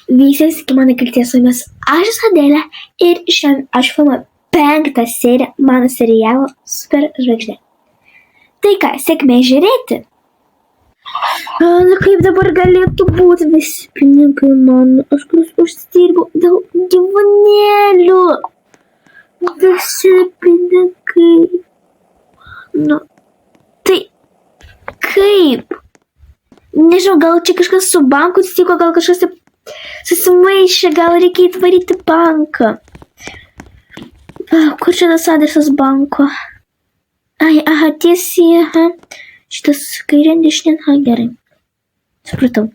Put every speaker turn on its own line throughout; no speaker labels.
Visas iki mano kalties su jumis. Aš esu Adelė ir šiandien aš filmuoju 5. seriją mano serialo Superžvaigždė. Tai ką, sėkmė žiūrėti? Kaip dabar galėtų būti visi pinigai mano, aš kuriuos užsidirbau dėl gyvūnėlių. Visi pinigai. Nu, tai kaip? Nežinau, gal čia kažkas su banku atsitiko, gal kažkas susimaišė, gal reikia įtvaryti banką. Kur čia tas adresas banko? Aha, tiesiai, aha. Šitas kairė dešinė, aha, gerai. Supratau,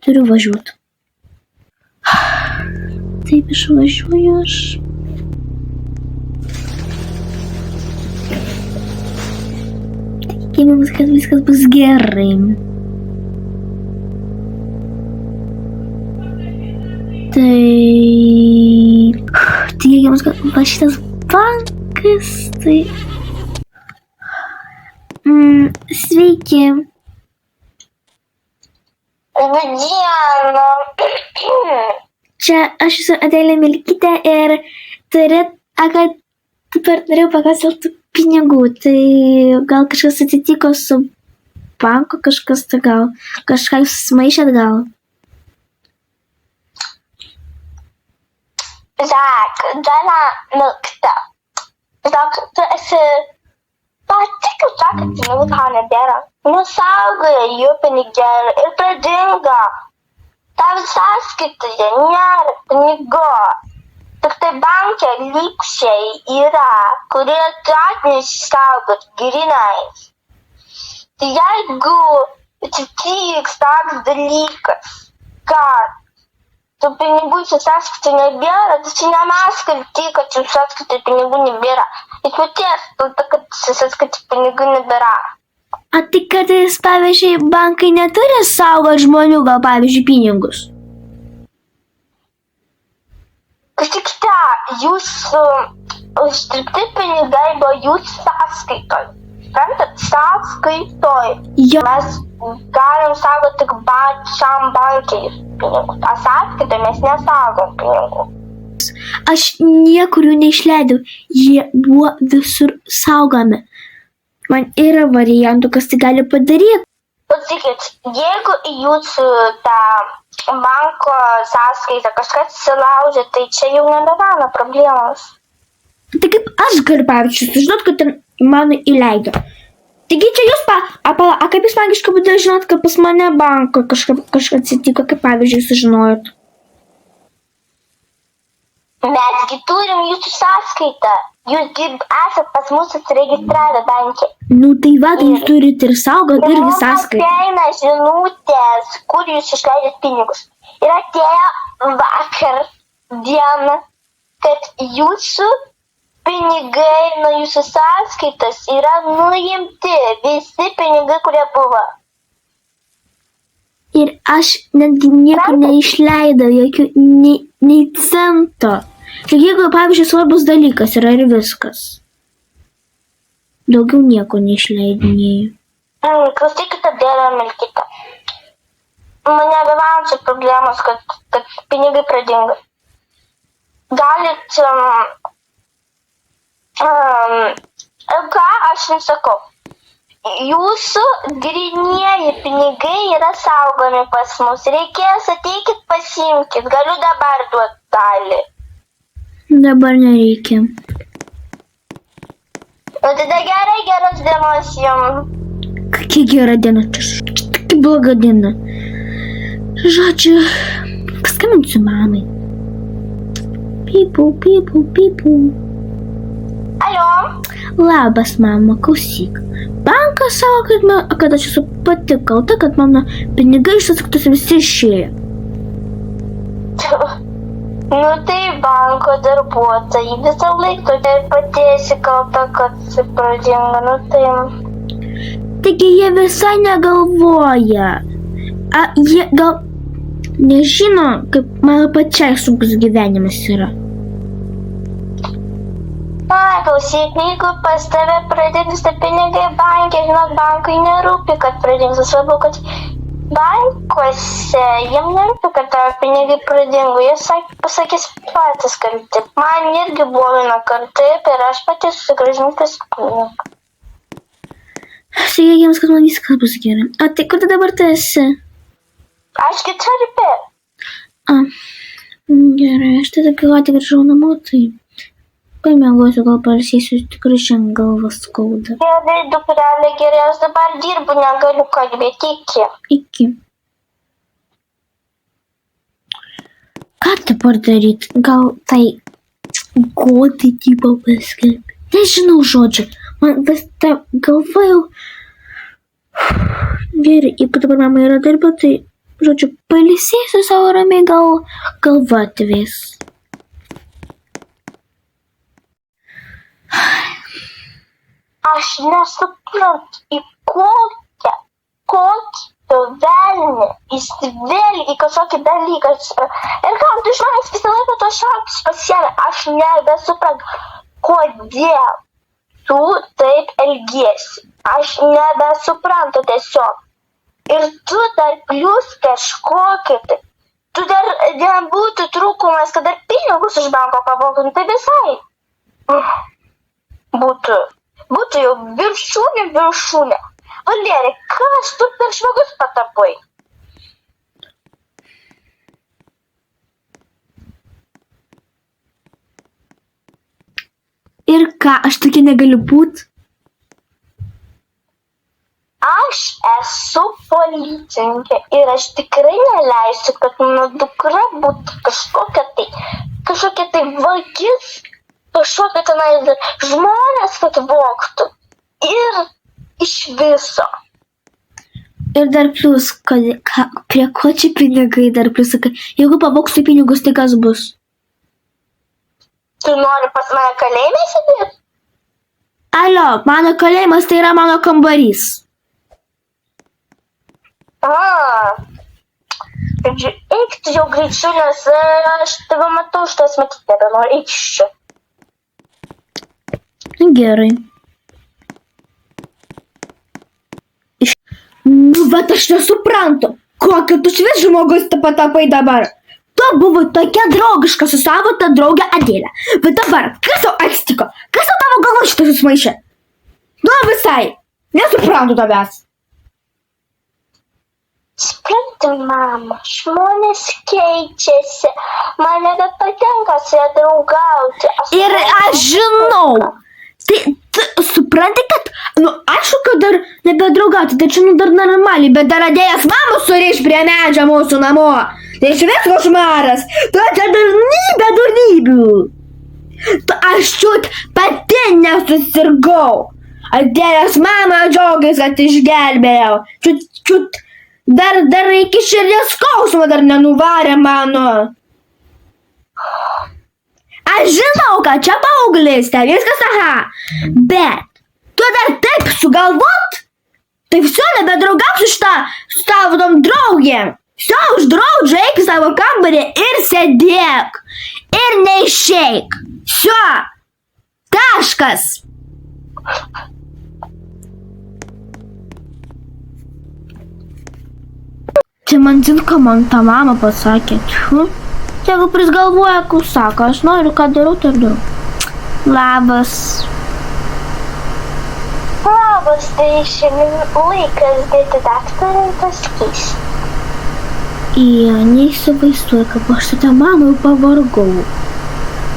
turiu važiuoti. Taip, išvažiuoju aš. Tikėjimas, kad viskas bus gerai. Tikėjimas, kad va šitas bankas, tai... Sveiki.
Diena.
Čia aš esu Adelė Milkytė ir norėjau paklausti tų pinigų. Tai gal kažkas atsitiko su banku, kažkas tai gal. Kažką jūs sumaišėt gal.
Zak, Diena Milkytė. Zak, tu esi... Pati kaip sakė, pinigų tau nebėra. Nusaugoja jų pinigėlį ir pradingo. Tavo sąskaitoje nėra pinigų. Tik tai banke likusiai yra, kurie tu atneši saugot grynais. Tai jeigu atsitiks toks dalykas, kad tų pinigų su sąskaita nebėra, tai čia ne mes kalti, kad su sąskaita pinigų nebėra. Ir paties, kad su sąskaita pinigų nebėra.
A tai kartais, pavyzdžiui, bankai neturi saugot žmonių, gal pavyzdžiui, pinigus?
Kažkaip jūsų uždirbti pinigai buvo jūsų sąskaitoj. Suprantat, sąskaitoj.
Jo.
Mes galim saugoti tik pačiam bankei pinigų. A sąskaitoj mes nesaugom pinigų.
Aš niekur jų neišleidau, jie buvo visur saugomi. Man yra variantų, kas tai gali padaryti.
Pasakykit, jeigu į jūsų tą banko sąskaitą kažkas įsilaužė, tai čia jau nebevana problemos.
Tai kaip aš galiu, pavyzdžiui, sužinot, kad ten mano įleido. Taigi čia jūs, kaip jūs magiškai būdė žinot, kad pas mane banko kažkas atsitiko, kaip pavyzdžiui sužinojot?
Mesgi turim jūsų sąskaitą. Jūs esat pas mus atsiregistravę banke.
Nu tai va, tai jūs turite ir saugot irgi sąskaitą.
Ir ateina žinutės, kur jūs išleidžiat pinigus. Ir atėjo vakar diena, kad jūsų pinigai nuo jūsų sąskaitas yra nuimti. Visi pinigai, kurie buvo.
Ir aš netgi nieko neišleidau, jokių nei cento. Tik jeigu, pavyzdžiui, svarbus dalykas yra ir viskas. Daugiau nieko neišleidinėjau.
Klausykite, Diena Milkytė. Mane bevančių problemos, kad pinigai pradingo. Galit... ką aš jums sakau? Jūsų grynieji pinigai yra saugomi pas mus. Reikės, ateikit pasiimkit. Galiu dabar duoti dalį.
Dabar nereikia.
O tada geros dienos jums.
Kokia gera diena, čia tokia bloga diena. Žodžiu, paskambinsiu mamai. Pipau.
Alio?
Labas, mama, klausyk. Bankas sako, kad aš esu pati kalta, kad mano pinigai iš sąskaitos visi išėjo.
Nu tai banko darbuotojai visą laiką tu pati esi kalta, kad pradingo, nu tai...
Taigi jie visai negalvoja. Jie gal nežino, kaip mano pačiai sunkus gyvenimas yra.
Klausyk, jeigu pas tave pradingsta pinigai bankė, žinot, bankui nerūpi, kad pradingsta. Svarbu, kad bankuose, jiem nerūpi, kad tavo pinigai pradingo, jie pasakys patys kalti. Man irgi buvo vieną kartą ir aš pati susigrąžinau paskolą.
Sakyk jiems, kad man viskas bus gerai. O tai kur tu dabar tu esi?
Aš gitarbe.
Gerai, aš tada gal tik grįžau namo, tai pamiegosiu, gal pailsėsiu, tikrai šiandien galva skauda.
Gerai, dukrelė, gerai, aš dabar dirbu, negaliu kalbėti.
Iki. Ką dabar daryti? Gal tai godai tipo paskelbti? Nežinau žodžių. Man vis ta galva jau... Gerai, jeigu dabar mama yra darba, tai, žodžiu, pailsėsiu savo ramiai, gal galva atvės.
Aš nesuprantu, į kokį velnį įsivėlį į kažkokį dalyką. Ir kam tu iš manęs visą laiką to šaktus pasiėmė? Aš nebesuprantu, kodėl tu taip elgiesi. Aš nebesuprantu tiesiog. Ir tu dar plius kažkokį tai. Tu dar nebūtų trūkumas, kad dar pinigus iš banko pavogtum, tai visai. Būtų jau viršūnė. Valerija, kas tu per žmogus patapai?
Ir ką, aš tokia negaliu būti?
Aš esu policininkė ir aš tikrai neleisiu, kad mano dukra būtų kažkokia tai vagis, kažkokia tenai žmonės, kad vogtų. Ir iš viso.
Ir dar plius, prie ko čia pinigai dar plius, jeigu pavogsiu pinigus, tai kas bus?
Tu nori pas mane kalėjime sėdėti?
Alio, mano kalėjimas tai yra mano kambarys.
Eik tu jau greičiau, nes aš tave matau, aš tas matyti nebenoriu, eik iš čia.
Gerai. Nu, bet aš nesuprantu, kokio tu švis žmogus patapai dabar. Tu buvo tokia draugiška su savo ta draugė Adelė. Bet dabar, kas tau atsitiko? Kas tavo galvo šitą susmaišė? Nu, visai. Nesuprantu tavęs.
Suprantu, mama, žmonės keičiasi. Man nebepatinka su jie draugauti.
Ir aš žinau. Tai supranti, kad, aišku, kad dar nebedraugauti, tai čia dar normaliai, bet dar atėjęs mamos suriš prie medžio mūsų namo. Tai iš vis košmaras. Tu čia durnybių. Aš čiut pati nesusirgau. Atėjęs mama džiaugiasi, kad išgelbėjau. Čiut dar iki širdies skausmo dar nenuvarė mano. Aš žinau, kad čia paauglystė, viskas aha, bet tu dar taip sugalvot, tai viso nebedraugausiu su tavo tom draugėm. Viso uždraudžiu, eik į savo kambarį ir sėdėk. Ir neišeik. Viso. Taškas. Čia man tinka, man ta mama pasakė. Jeigu prisgalvoja, ką sako, aš noriu, ką darau, tai ir darau. Labas.
Labas, tai šiandien laikas dėti daktarintą skystį.
Neįsivaizduoju, kaip aš su ta mama jau pavargau.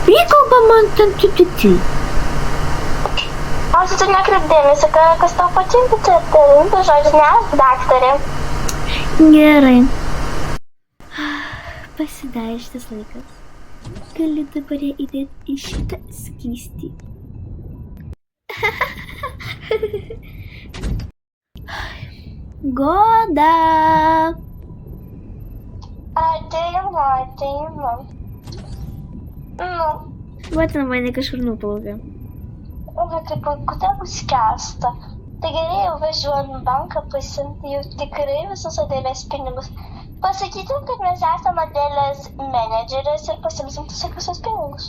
Prikalba man ten tititi.
O tu nekreipdėmėsi, kas tau patinka, tai rimtas žodžius, nes daktarė.
Gerai. Pasidarė šitas laikas. Gali dabar įdėti į šitą skystį. Goda!
Ateinu. Nu.
Va ten mane kažkur nuplaukė.
Bet tai kodėl bus kesta? Tai gerai, jau važiuojam į banką pasiimti jau tikrai visus Adelės pinigus. Pasakytum, kad mes esame Adelės menedžerės ir pasimsim tiesiog visus pinigus.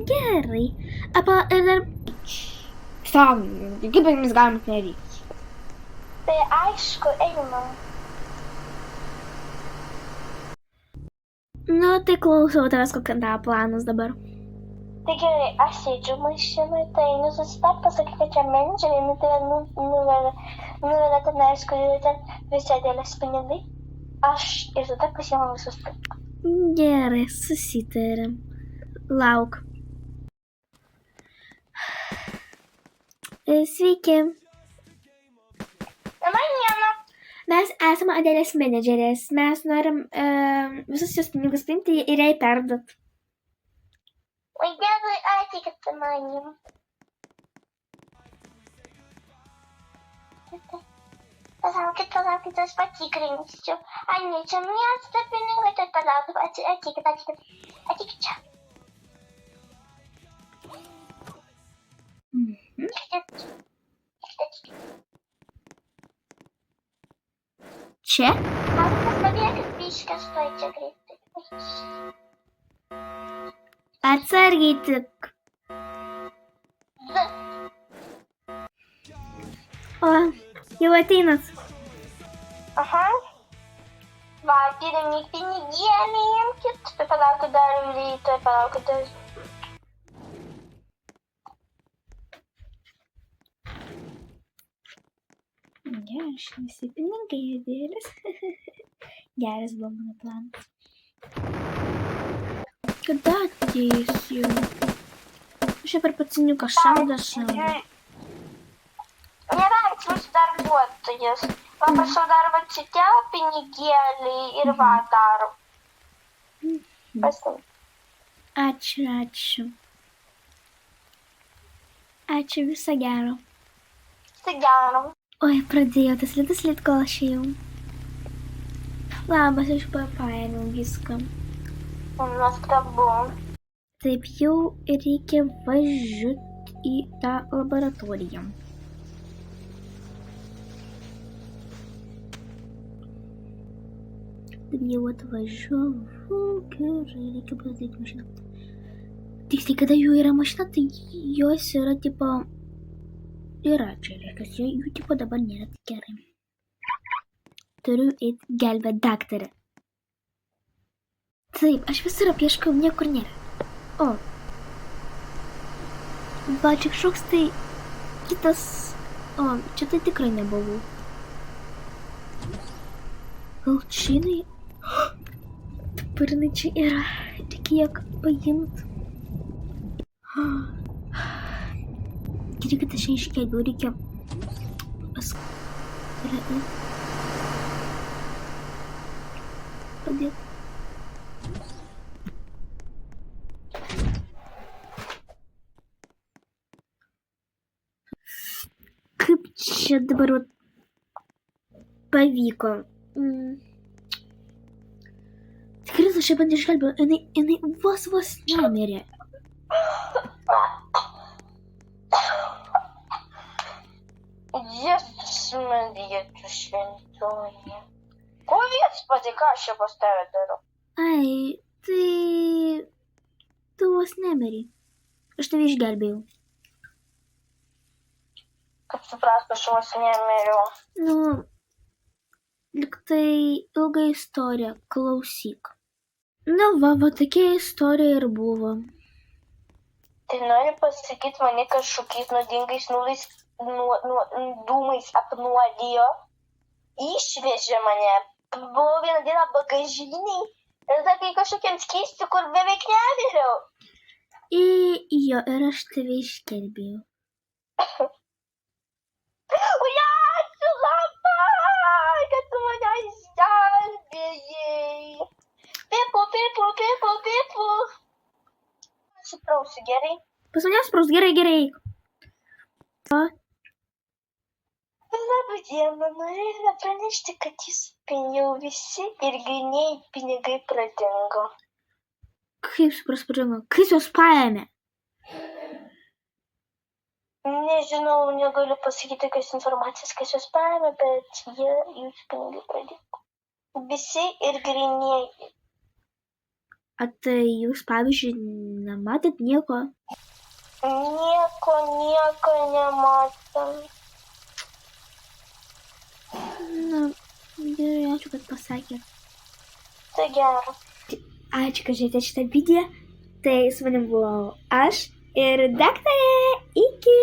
Gerai. Ir dar... Saugim, kaip mes galim nereikia.
Tai aišku, einam.
Nu, tai klausau tavęs, kokia tavo planas dabar.
Tai gerai, aš sėdžiu mašinai, tai einu susitarti, pasakyti, kad čia menedžeriai, nu tai nuvelia tenais, kur yra ten visi dėlės pinigai. Aš ir tada pasiimu visus pinigus.
Gerai, susitarėm. Lauk. Sveiki.
Laba diena.
Mes esame Adelės menedžerės. Mes norim visus jos pinigus paimti ir jai perduot.
Oi, dėkui, ateikit su manim. Palaukit, aš patikrinsiu. Ai, ne, čia miesto pinigai, tai palaukit, ateikit čia.
Čia?
Galbūt pabėgit biškas, tuoj čia greitai.
Atsargiai tik. O, jau ateinat.
Aha. Va, pirmi pinigėlį imkit. Tai palaukit dar rytoj, palaukit dar.
Gerai, visi pinigai Adelės. Geras buvo mano planas. Kada ateisiu? Aš čia per paciniuką šaudą.
Nereiks mūsų darbuotojas. Paprašau dar va šitie pinigėlį ir va dar. Pasiim.
Ačiū. Ačiū, viso gero.
Viso gero.
Oi, pradėjau tas lietus lyt, kol aš ėjau. Labas, aš paėmiau viską.
Nuostabu.
Taip, jau reikia važiuoti į tą laboratoriją. Taip, jau atvažiavau, gerai, reikia padaryti mašiną. Tiksliai, kada jų yra mašina, tai jos yra tipo... Yra čia, reikas, jų tipo dabar nėra tik gerai. Turiu eiti gelbėti daktarę. Taip, aš visur apieškau, niekur nėra. O. Va, čia kažkoks tai kitas... O, čia tai tikrai nebuvau. Gal čia jinai... Dabar jinai čia yra. Reikia ją paimt. Gerai, kad aš išgelbėjau, reikia... Padėti. Kaip čia dabar pavyko? Tikrai aš ją bandžiau išgelbėjau, jinai vos nemirė.
Jėzus Marija, tu šventoji. Ko viešpatie, ką aš čia pas tave darau?
Ai, tai... Tu vos nemirė. Aš tave išgelbėjau.
Kaip suprast, aš vos nemiriau.
Nu, lyg tai ilga istorija, klausyk. Na va, tokia istorija ir buvo.
Tai nori pasakyti mane kažkokiais nuodingais dūmais apnuodijo, išvežė mane, buvau vieną dieną bagažiniai ir sakai kažkokiam skysti, kur beveik neviriau.
Jo, ir aš tave išgelbėjau.
Ui, ačiū labai, kad tu mane išgelbėjai. Pipu. Atsiprausiu, gerai?
Pas mane spraus, gerai. O?
Labą dieną, norėjome pranešti, kad jau visi ir grynieji pinigai pradingo.
Kaip supras pradingo? Kas juos paėmė?
Nežinau, negaliu pasakyti, kas informacijos, kas juos paėmė, bet jūsų pinigai pradingo. Visi ir grynieji.
A tai jūs, pavyzdžiui, nematėt nieko?
Nieko nematėm.
Na, gerai, ačiū, kad pasakė.
Tai gera.
Ačiū, kad žiūrėjote šitą video. Tai su manim buvau aš ir daktarė. Iki.